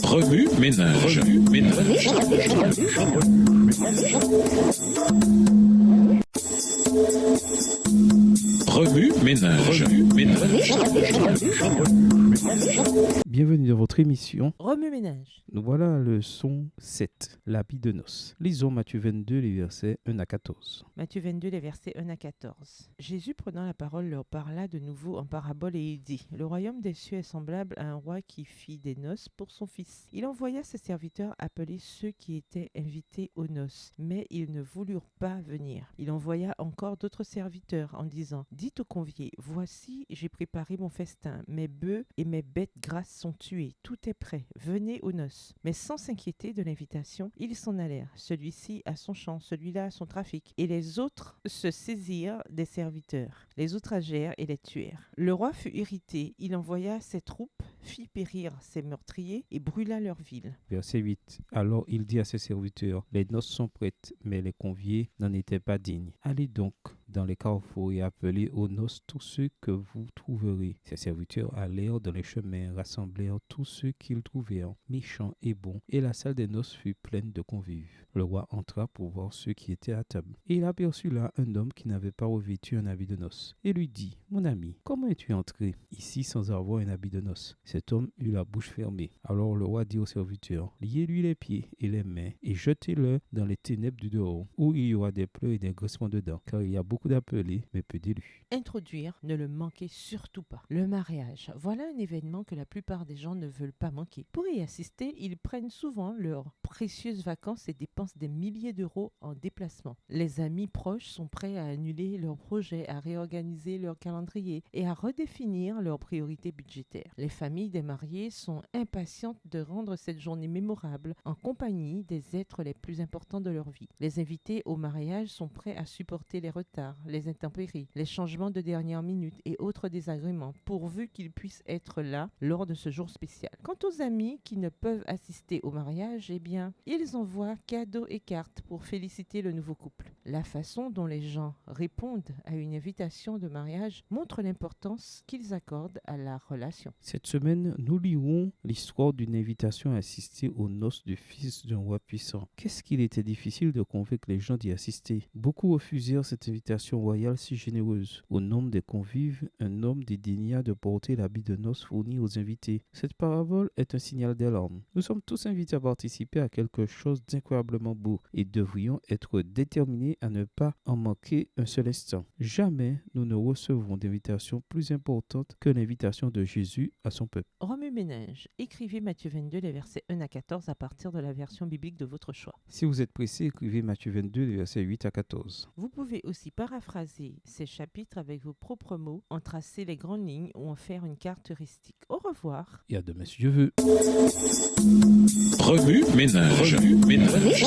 Remue ménage. Remue ménage. Bienvenue dans votre émission. Remue-ménage. Nous voilà à la leçon 7, l'habit de noces. Lisons Matthieu 22, les versets 1 à 14. Matthieu 22, les versets 1 à 14. Jésus, prenant la parole, leur parla de nouveau en parabole et il dit : Le royaume des cieux est semblable à un roi qui fit des noces pour son fils. Il envoya ses serviteurs appeler ceux qui étaient invités aux noces, mais ils ne voulurent pas venir. Il envoya encore d'autres serviteurs en disant : Dites aux conviés : Voici, j'ai préparé mon festin, mes bœufs et mes bêtes grasses sont tués, tout est prêt, venez aux noces. Mais sans s'inquiéter de l'invitation, ils s'en allèrent, celui-ci à son champ, celui-là à son trafic, et les autres se saisirent des serviteurs, les outragèrent et les tuèrent. Le roi fut irrité, il envoya ses troupes, fit périr ses meurtriers et brûla leur ville. Verset 8. Alors il dit à ses serviteurs, les noces sont prêtes, mais les conviés n'en étaient pas dignes. Allez donc dans les carrefours et appelez aux noces tous ceux que vous trouverez. Ses serviteurs allèrent dans les chemins, rassemblèrent tous ceux qu'ils trouvèrent, méchants et bons, et la salle des noces fut pleine de convives. Le roi entra pour voir ceux qui étaient à table. Et il aperçut là un homme qui n'avait pas revêtu un habit de noces, et lui dit : Mon ami, comment es-tu entré ici sans avoir un habit de noces ? Cet homme eut la bouche fermée. Alors le roi dit aux serviteurs : Liez-lui les pieds et les mains, et jetez-le dans les ténèbres du dehors, où il y aura des pleurs et des grincements dedans, car il y a beaucoup d'appelés, mais peu d'élus. Introduire, ne le manquez surtout pas. Le mariage, voilà un événement que la plupart des gens ne veulent pas manquer. Pour y assister, ils prennent souvent leurs précieuses vacances et dépensent des milliers d'euros en déplacement. Les amis proches sont prêts à annuler leurs projets, à réorganiser leur calendrier et à redéfinir leurs priorités budgétaires. Les familles des mariés sont impatientes de rendre cette journée mémorable en compagnie des êtres les plus importants de leur vie. Les invités au mariage sont prêts à supporter les retards, les intempéries, les changements de dernière minute et autres désagréments, pourvu qu'ils puissent être là lors de ce jour spécial. Quant aux amis qui ne peuvent assister au mariage, eh bien, ils envoient cadeaux et cartes pour féliciter le nouveau couple. La façon dont les gens répondent à une invitation de mariage montre l'importance qu'ils accordent à la relation. Cette semaine, nous lirons l'histoire d'une invitation à assister aux noces du fils d'un roi puissant. Qu'est-ce qu'il était difficile de convaincre les gens d'y assister ? Beaucoup refusèrent cette invitation royale si généreuse. Au nombre des convives, un homme dédaigna de porter l'habit de noces fourni aux invités. Cette parabole est un signal d'alarme. Nous sommes tous invités à participer à quelque chose d'incroyablement beau et devrions être déterminés à ne pas en manquer un seul instant. Jamais nous ne recevrons d'invitation plus importante que l'invitation de Jésus à son peuple. Remue-ménage. Écrivez Matthieu 22, les versets 1 à 14 à partir de la version biblique de votre choix. Si vous êtes pressé, écrivez Matthieu 22, les versets 8 à 14. Vous pouvez aussi paraphraser ces chapitres avec vos propres mots, en tracer les grandes lignes ou en faire une carte heuristique. Au revoir. Et à demain si Dieu veut. Remue ménage. Remue ménage.